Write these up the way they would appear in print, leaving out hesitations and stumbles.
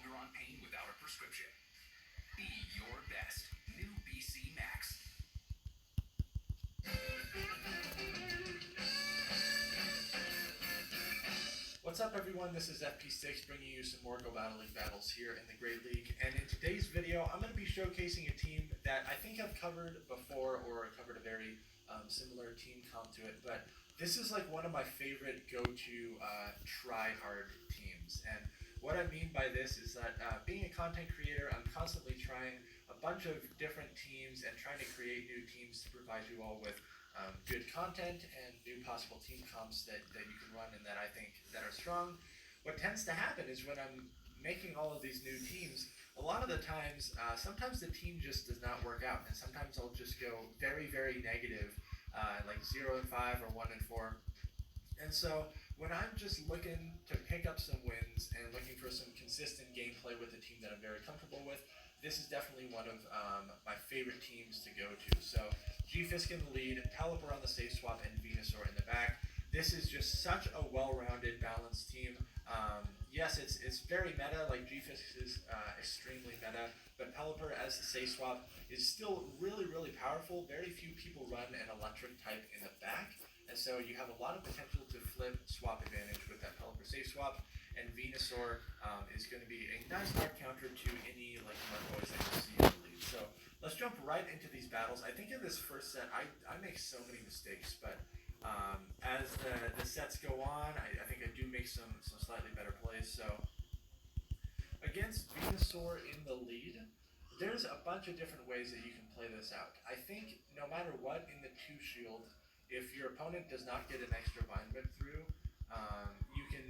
longer on pain without a prescription. Be your best. New BC Max. What's up everyone, this is FP6 bringing you some more Go Battle League battles here in the Great League, and in today's video I'm going to be showcasing a team that I think I've covered before, or covered a very similar team comp to it, but this is like one of my favorite go-to try-hard teams. And what I mean by this is that being a content creator, I'm constantly trying a bunch of different teams and trying to create new teams to provide you all with good content and new possible team comps that you can run and that I think that are strong. What tends to happen is when I'm making all of these new teams, a lot of the times, sometimes the team just does not work out, and sometimes I'll just go very, very negative, like 0-5 or 1-4. And so when I'm just looking to pick up some wins and looking for some consistent gameplay with a team that I'm very comfortable with, this is definitely one of my favorite teams to go to. So G-Fisk in the lead, Pelipper on the safe swap, and Venusaur in the back. This is just such a well-rounded, balanced team. Yes, it's very meta, like G-Fisk is extremely meta, but Pelipper as the safe swap is still really, really powerful. Very few people run an electric type in the back, and so you have a lot of potential to flip swap advantage with that Pelipper safe swap. And Venusaur is going to be a nice hard counter to any like Mudboys that you see in the lead. So let's jump right into these battles. I think in this first set, I make so many mistakes, but as the sets go on, I think I do make some slightly better plays. So against Venusaur in the lead, there's a bunch of different ways that you can play this out. I think no matter what in the 2 shield, if your opponent does not get an extra Vine Whip through, you can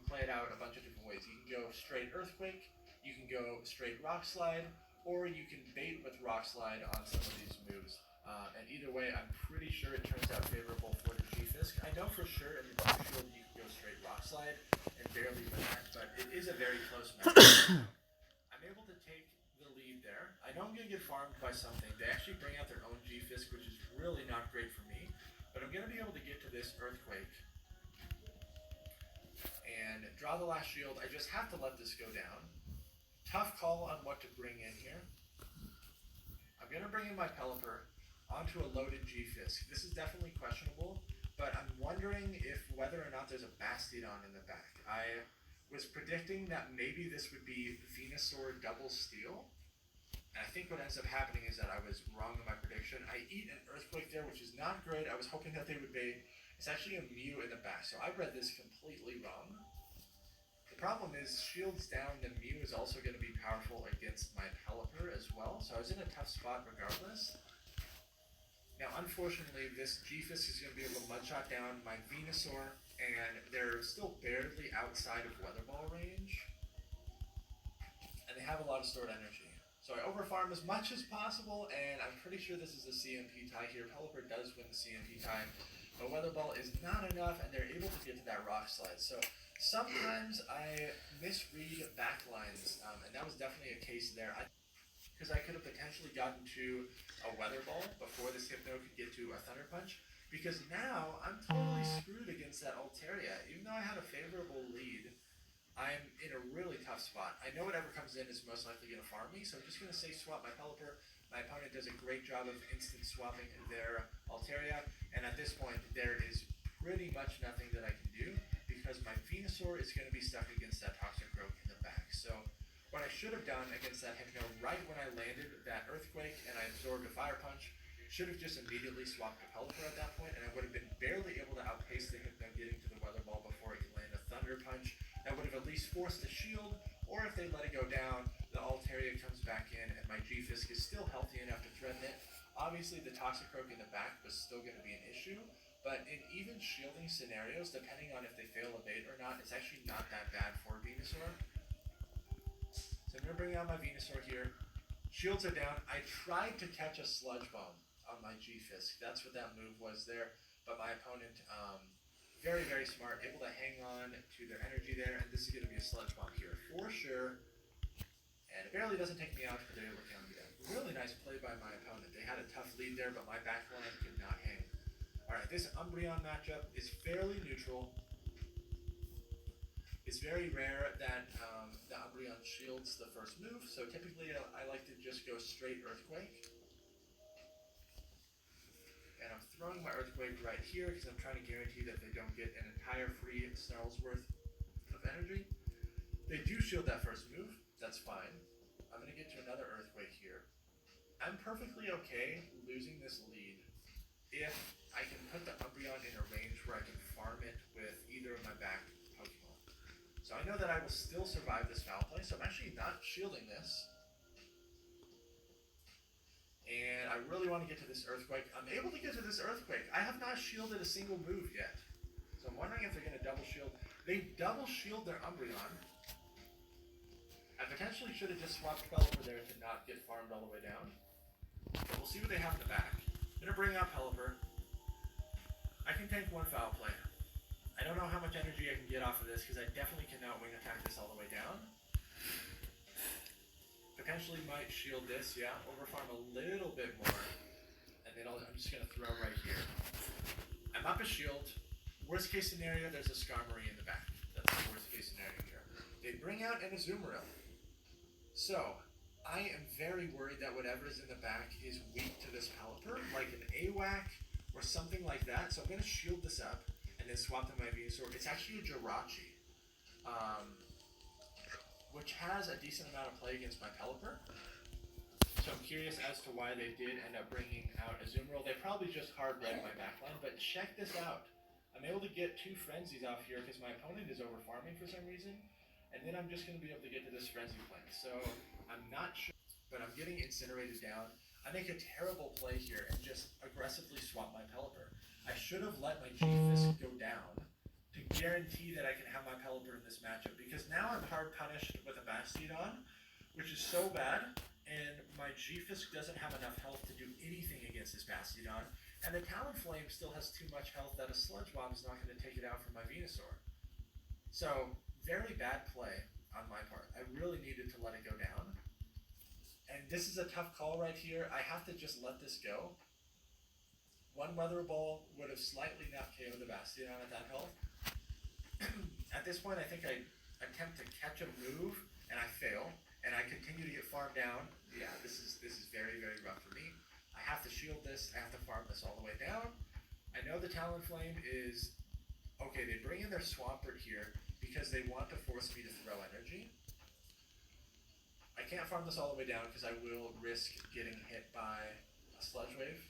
play it out a bunch of different ways. You can go straight Earthquake, you can go straight Rock Slide, or you can bait with Rock Slide on some of these moves. And either way, I'm pretty sure it turns out favorable for the G-Fisk. I know for sure in the 2 shield you can go straight Rock Slide and barely win that, but it is a very close match. I'm able to take the lead there. I know I'm going to get farmed by something. They actually bring out their own G-Fisk, which is really not great for me, but I'm going to be able to get to this Earthquake and draw the last shield. I just have to let this go down. Tough call on what to bring in here. I'm going to bring in my Pelipper onto a loaded G-Fisk. This is definitely questionable, but I'm wondering if whether or not there's a Bastiodon in the back. I was predicting that maybe this would be Venusaur double steal, and I think what ends up happening is that I was wrong in my prediction. I eat an Earthquake there, which is not great. I was hoping that they would bait. It's actually a Mew in the back, so I read this completely wrong. The problem is, shields down, the Mew is also going to be powerful against my Pelipper as well, so I was in a tough spot regardless. Now, unfortunately, this G-Fisk is going to be able to Mudshot down my Venusaur, and they're still barely outside of Weather Ball range, and they have a lot of stored energy. So I overfarm as much as possible, and I'm pretty sure this is a CMP tie here. Pelipper does win the CMP tie, but Weather Ball is not enough, and they're able to get to that Rock Slide. So sometimes I misread backlines, and that was definitely a case there. Because I could have potentially gotten to a Weather Ball before this Hypno could get to a Thunder Punch. Because now I'm totally screwed against that Altaria. Even though I had a favorable lead, I'm in a really tough spot. I know whatever comes in is most likely going to farm me, so I'm just going to say swap my Pelipper. My opponent does a great job of instant swapping their Altaria, and at this point there is pretty much nothing that I can do because my Venusaur is going to be stuck against that Toxicroak in the back. So what I should have done against that Hypno right when I landed that Earthquake and I absorbed a Fire Punch, should have just immediately swapped to Pelipper at that point, and I would have been barely able to outpace the Hypno getting to the Weather Ball before it could land a Thunder Punch. That would have at least forced the shield, or if they let it go down, the Altaria comes back in and my G-Fisk is still healthy enough to threaten it. Obviously the Toxicroak in the back was still going to be an issue, but in even shielding scenarios, depending on if they fail a bait or not, it's actually not that bad for Venusaur. So I'm going to bring out my Venusaur here. Shields are down. I tried to catch a Sludge Bomb on my G-Fisk. That's what that move was there. But my opponent, very, very smart, able to hang on to their energy there. And this is going to be a Sludge Bomb here for sure. And it barely doesn't take me out, but they're able to counter that. Really nice play by my opponent. They had a tough lead there, but my backline could not hang. Alright, this Umbreon matchup is fairly neutral. It's very rare that the Umbreon shields the first move, so typically I like to just go straight Earthquake. And I'm throwing my Earthquake right here because I'm trying to guarantee that they don't get an entire free Snarl's worth of energy. They do shield that first move, that's fine. I'm going to get to another Earthquake here. I'm perfectly okay losing this lead if I can put the Umbreon in a range where I can farm it with either of my back Pokemon. So I know that I will still survive this foul play, so I'm actually not shielding this. And I really want to get to this Earthquake. I'm able to get to this Earthquake. I have not shielded a single move yet. So I'm wondering if they're going to double shield. They double shield their Umbreon. I potentially should have just swapped Pelipper there to not get farmed all the way down. But we'll see what they have in the back. I'm going to bring out Pelipper. I can tank one foul play. I don't know how much energy I can get off of this because I definitely cannot wing attack this all the way down. Potentially might shield this, yeah, overfarm a little bit more. And then I'm just going to throw right here. I'm up a shield. Worst case scenario, there's a Skarmory in the back. That's the worst case scenario here. They bring out an Azumarill. So, I am very worried that whatever is in the back is weak to this Pelipper, like an AWAC or something like that. So I'm going to shield this up and then swap to my Venusaur. It's actually a Jirachi, which has a decent amount of play against my Pelipper. So I'm curious as to why they did end up bringing out Azumarill. They probably just hard read my backline, but check this out. I'm able to get two Frenzies off here because my opponent is over farming for some reason. And then I'm just going to be able to get to this Frenzy plant. So I'm not sure, but I'm getting incinerated down. I make a terrible play here and just aggressively swap my Pelipper. I should have let my G-Fisk go down to guarantee that I can have my Pelipper in this matchup, because now I'm hard punished with a Bastiodon, which is so bad, and my G-Fisk doesn't have enough health to do anything against this Bastiodon, and the Talonflame still has too much health that a Sludge Bomb is not going to take it out from my Venusaur. So, very bad play on my part. I really needed to let it go down. And this is a tough call right here. I have to just let this go. One Weather Ball would have slightly not KO'd the Bastiodon at that health. At this point, I think I attempt to catch a move, and I fail, and I continue to get farmed down. Yeah, this is very, very rough for me. I have to shield this. I have to farm this all the way down. I know the Talonflame is... Okay, they bring in their Swampert here because they want to force me to throw energy. I can't farm this all the way down because I will risk getting hit by a Sludge Wave.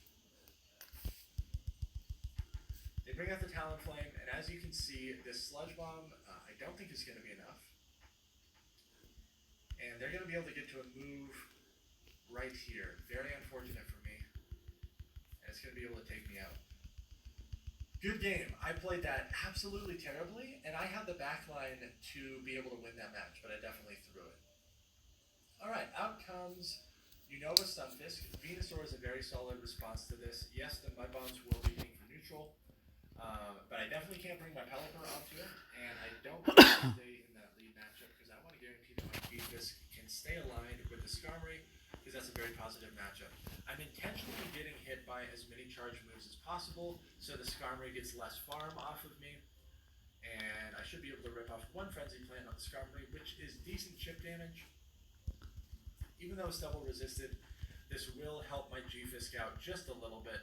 They bring out the Talonflame, and as you can see, this Sludge Bomb, I don't think is going to be enough. And they're going to be able to get to a move right here. Very unfortunate for me. And it's going to be able to take me out. Good game. I played that absolutely terribly, and I had the backline to be able to win that match, but I definitely threw it. Alright, out comes Unova Stunfisk. Venusaur is a very solid response to this. Yes, the Mud Bombs will be hitting for neutral, but I definitely can't bring my Pelipper onto it, and I don't want to stay in that lead matchup because I want to guarantee that my G-Fisk can stay aligned with the Skarmory, because that's a very positive matchup. I'm intentionally getting hit by as many charge moves as possible, so the Skarmory gets less farm off of me, and I should be able to rip off one Frenzy Plant on the Skarmory, which is decent chip damage. Even though it's double resisted, this will help my G-Fisk out just a little bit.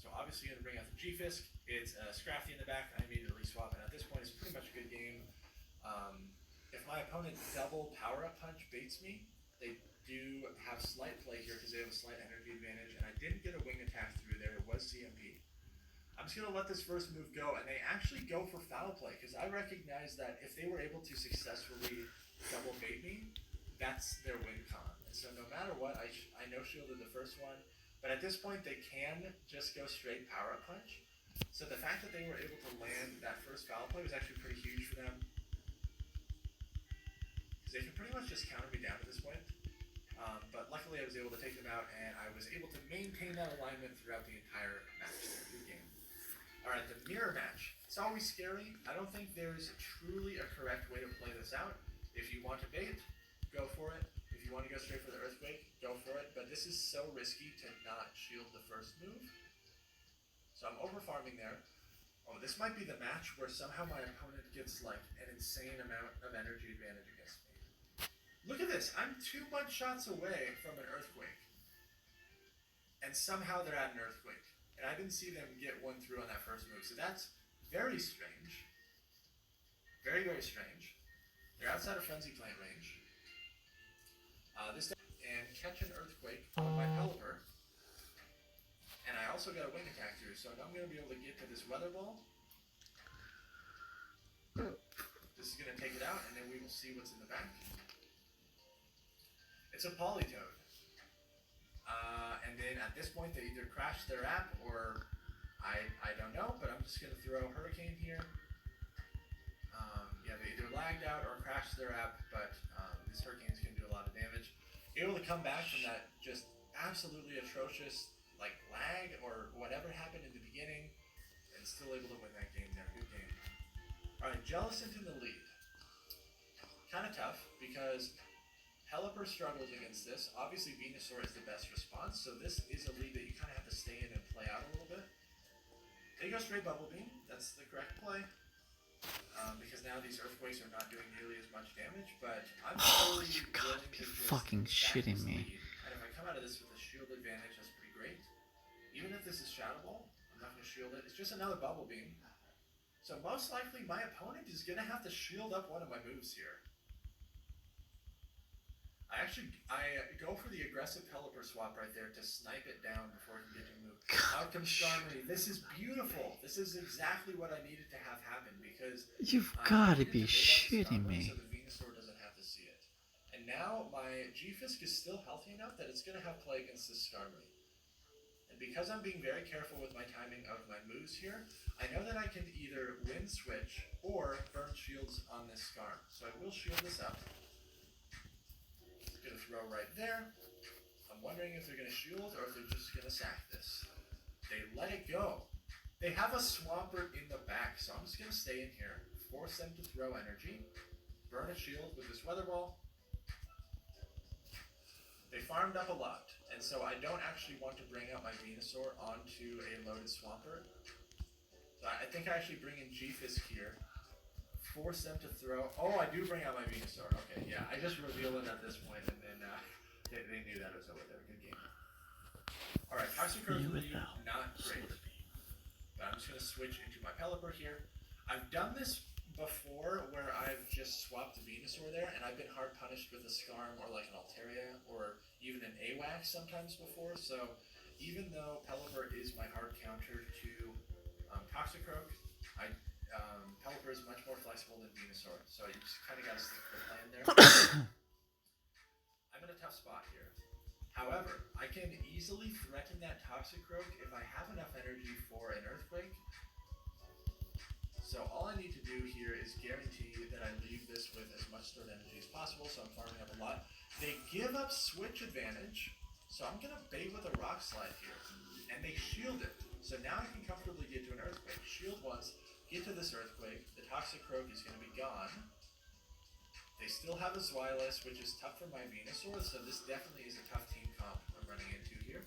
So obviously going to bring out the G-Fisk. It's Scrafty in the back. I immediately swap it. At this point, it's pretty much a good game. If my opponent double Power-Up Punch baits me, they do have slight play here because they have a slight energy advantage, and I didn't get a wing attack through there. It was CMP. I'm just going to let this first move go, and they actually go for foul play because I recognize that if they were able to successfully double bait me, that's their win con. And so no matter what, I no shielded the first one, but at this point they can just go straight Power-Up Punch. So the fact that they were able to land that first foul play was actually pretty huge for them, because they can pretty much just counter me down at this point. But luckily I was able to take them out, and I was able to maintain that alignment throughout the entire match. Good game. Alright, the mirror match. It's always scary. I don't think there's truly a correct way to play this out. If you want to bait, go for it. If you want to go straight for the Earthquake, go for it. But this is so risky to not shield the first move. So I'm over farming there. Oh, this might be the match where somehow my opponent gets like an insane amount of energy advantage against me. Look at this. I'm 2 one-shots away from an Earthquake. And somehow they're at an Earthquake. And I didn't see them get one through on that first move. So that's very strange. Very, very strange. They're outside of Frenzy Plant range. And catch an Earthquake on my Pelipper. And I also got a Wing Attack through, so now I'm going to be able to get to this Weather Ball. This is going to take it out, and then we will see what's in the back. It's a Politoed. And then at this point, they either crash their app, or I don't know, but I'm just going to throw Hurricane here. Yeah, they either lagged out or crashed their app, but this Hurricane is going to do a lot of damage. Able to come back from that just absolutely atrocious like lag or whatever happened in the beginning, and still able to win that game there. Good game. Alright, Jellicent in the lead. Kind of tough because Pelipper struggles against this. Obviously Venusaur is the best response, so this is a lead that you kind of have to stay in and play out a little bit. They go straight Bubble Beam. That's the correct play. Because now these Earthquakes are not doing nearly as much damage, but I'm totally willing to just fucking stack shitting this me. lead. And if I come out of this with a shield advantage, that's pretty great. Even if this is Shadow Ball, I'm not going to shield it. It's just another Bubble Beam. So most likely my opponent is going to have to shield up one of my moves here. I go for the aggressive Pelipper swap right there to snipe it down before it can get to move. Out comes Starmie. This is beautiful. This is exactly what I needed to have happen because You've I gotta needed be to bait up shitting Starmie me. so the Venusaur doesn't have to see it. And now my G-Fisk is still healthy enough that it's going to have play against this Starmie. And because I'm being very careful with my timing of my moves here, I know that I can either win switch or burn shields on this Skarm. So I will shield this up. Gonna throw right there. I'm wondering if they're gonna shield or if they're just gonna sack this. They let it go. They have a Swampert in the back, so I'm just gonna stay in here. Force them to throw energy. Burn a shield with this Weather Ball. They farmed up a lot, and so I don't actually want to bring out my Venusaur onto a loaded Swampert. So I think I actually bring in G-Fisk here. Force them to throw. Oh, I do bring out my Venusaur. Okay, yeah, I just reveal it at this point, and then they knew that it was over there. Good game. Alright, Toxicroak lead, not great. But I'm just going to switch into my Pelipper here. I've done this before where I've just swapped the Venusaur there, and I've been hard punished with a Skarm or like an Altaria or even an AWAC sometimes before. So even though Pelipper is my hard counter to Toxicroak, Pelipper is much more flexible than Venusaur, so you just kind of got to stick to the plan there. I'm in a tough spot here. However, I can easily threaten that Toxicroak if I have enough energy for an Earthquake. So all I need to do here is guarantee that I leave this with as much stored energy as possible, so I'm farming up a lot. They give up switch advantage, so I'm going to bait with a Rock Slide here. And they shield it, so now I can comfortably get to an Earthquake. Shield once, get to this Earthquake, the Toxicroak is going to be gone. They still have a Zweilous, which is tough for my Venusaur, so this definitely is a tough team comp I'm running into here.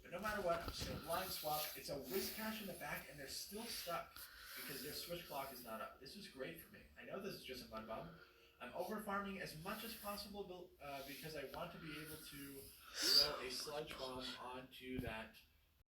But no matter what, I'm just going to blind swap. It's a Whiscash in the back, and they're still stuck because their switch clock is not up. This is great for me. I know this is just a Mud Bomb. I'm over farming as much as possible because I want to be able to throw a Sludge Bomb onto that